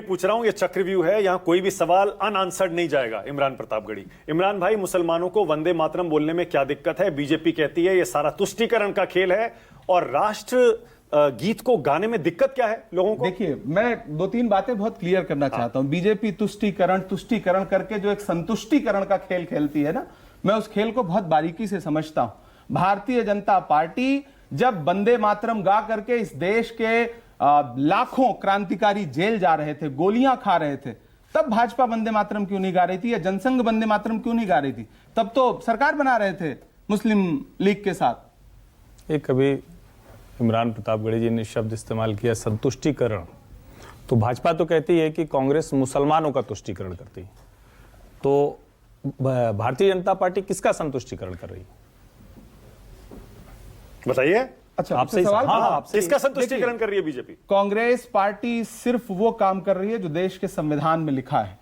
पूछ रहा हूं, ये चक्रव्यूह है, यहां कोई भी सवाल अनआंसर्ड नहीं जाएगा। इमरान प्रतापगढ़ी, इमरान भाई, मुसलमानों को वंदे मातरम बोलने में क्या दिक्कत है? बीजेपी कहती है ये सारा तुष्टीकरण का खेल है, और राष्ट्र गीत को गाने में दिक्कत क्या है लोगों को? देखिए, मैं दो तीन बातें बहुत क्लियर करना चाहता हूं। बीजेपी तुष्टीकरण करके जो एक संतुष्टीकरण का खेल खेलती है ना, मैं उस खेल को बहुत बारीकी से समझता हूं। भारतीय जनता पार्टी जब वंदे मातरम गा करके इस देश के लाखों क्रांतिकारी जेल जा रहे थे, गोलियां खा रहे थे, तब भाजपा वंदे मातरम क्यों नहीं गा रही थी, या जनसंघ वंदे मातरम क्यों नहीं गा रही थी? तब तो सरकार बना रहे थे मुस्लिम लीग के साथ। एक कभी इमरान प्रतापगढ़ी जी ने शब्द इस्तेमाल किया संतुष्टीकरण, तो भाजपा तो कहती है कि कांग्रेस मुसलमानों का तुष्टीकरण करती है, तो भारतीय जनता पार्टी किसका संतुष्टीकरण कर रही है? बताइए। अच्छा, आपसे सवाल आपसे किसका संतुष्टीकरण कर रही है बीजेपी? कांग्रेस पार्टी सिर्फ वो काम कर रही है जो देश के संविधान में लिखा है।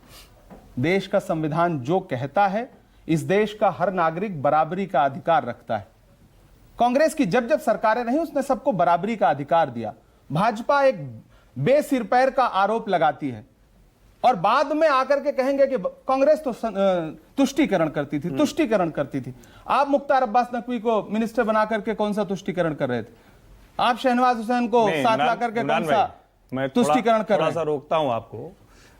देश का संविधान जो कहता है, इस देश का हर नागरिक बराबरी का अधिकार रखता है। कांग्रेस की जब जब सरकारें रही, उसने सबको बराबरी का अधिकार दिया। भाजपा एक बेसिर पैर का आरोप लगाती है और बाद में आकर के कहेंगे कि कांग्रेस तो तुष्टीकरण करती थी। आप मुख्तार अब्बास नकवी को मिनिस्टर बना करके कौन सा तुष्टीकरण कर रहे थे? आप शहनवाज हुसैन को साथ ला करके कौन सा तुष्टीकरण कर रहे थे? थोड़ा सा रोकता हूं आपको,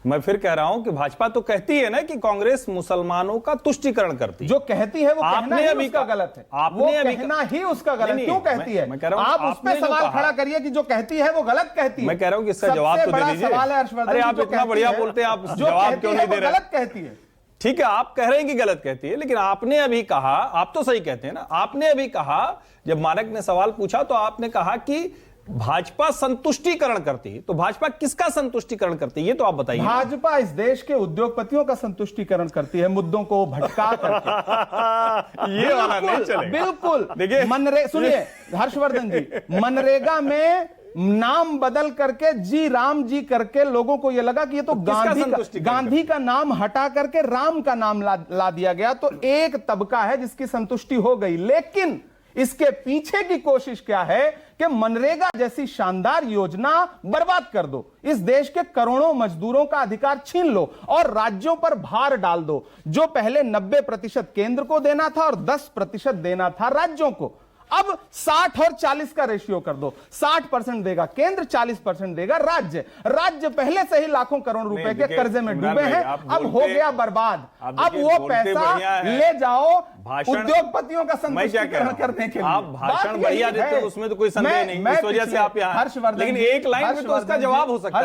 मैं फिर कह रहा हूं कि भाजपा तो कहती है ना कि कांग्रेस मुसलमानों का तुष्टीकरण करती है। जो कहती है वो कहना ही उसका गलत है। वो कहना ही उसका गलत क्यों कहती है? आप उस पर सवाल खड़ा करिए कि जो कहती है वो गलत कहती है। मैं कह रहा हूं कि इसका जवाब तो दे दीजिए। सवाल है हर्षवर्धन, अरे आप इतना बढ़िया बोलते हैं, आप जवाब क्यों नहीं दे रहे? गलत कहती है। ठीक है, आप कह रहे हैं कि गलत कहती है, लेकिन आपने अभी कहा, आप तो सही कहते हैं ना, आपने अभी कहा, जब मानक ने सवाल पूछा तो आपने कहा कि भाजपा संतुष्टीकरण करती है, तो भाजपा किसका संतुष्टीकरण करती है ये तो आप बताइए। भाजपा इस देश के उद्योगपतियों का संतुष्टीकरण करती है, मुद्दों को भटका करके। ये वाला नहीं चलेगा। बिल्कुल। देखिए, सुनिए हर्षवर्धन जी, मनरेगा में नाम बदल करके जी राम जी करके लोगों को यह लगा कि ये तो गांधी का नाम हटा करके राम का नाम ला दिया गया, तो एक तबका है जिसकी संतुष्टि हो गई। लेकिन इसके पीछे की कोशिश क्या है कि मनरेगा जैसी शानदार योजना बर्बाद कर दो, इस देश के करोड़ों मजदूरों का अधिकार छीन लो और राज्यों पर भार डाल दो। जो पहले 90% केंद्र को देना था और 10% देना था राज्यों को, अब 60 और 40 का रेशियो कर दो। 60% देगा केंद्र, 40% देगा राज्य। राज्य पहले से ही लाखों करोड़ रुपए के कर्जे में डूबे हैं, अब हो गया बर्बाद। अब वो पैसा ले जाओ उद्योगपतियों का संतुष्टीकरण करने के लिए। आप भाषण बढ़िया देते हो, उसमें तो कोई संदेह नहीं, इस वजह से आप यहाँ। हर्षवर्धन, लेकिन एक लाइन में तो उसका जवाब हो सकता है।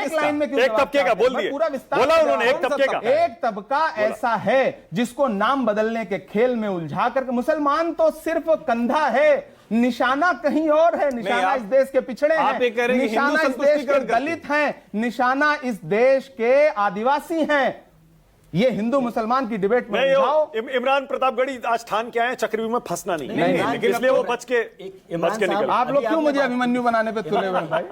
एक लाइन में एक तबके का बोल दिए, बोला उन्होंने, एक तबके का। एक तबका ऐसा है जिसको नाम बदलने के खेल में उलझा करके, मुसलमान तो सिर्फ कंधा है, निशाना कहीं और है। निशाना इस देश के पिछड़े हैं, निशाना इस देश के दलित हैं, निशाना इस देश के आदिवासी हैं। ये हिंदू मुसलमान की डिबेट में जाओ। इमरान प्रतापगढ़ी आज ठान के आए चक्रव्यूह में फंसना नहीं, इसलिए वो बच के निकले। आप लोग क्यों मुझे अभिमन्यु बनाने पे तुले हुए हैं भाई?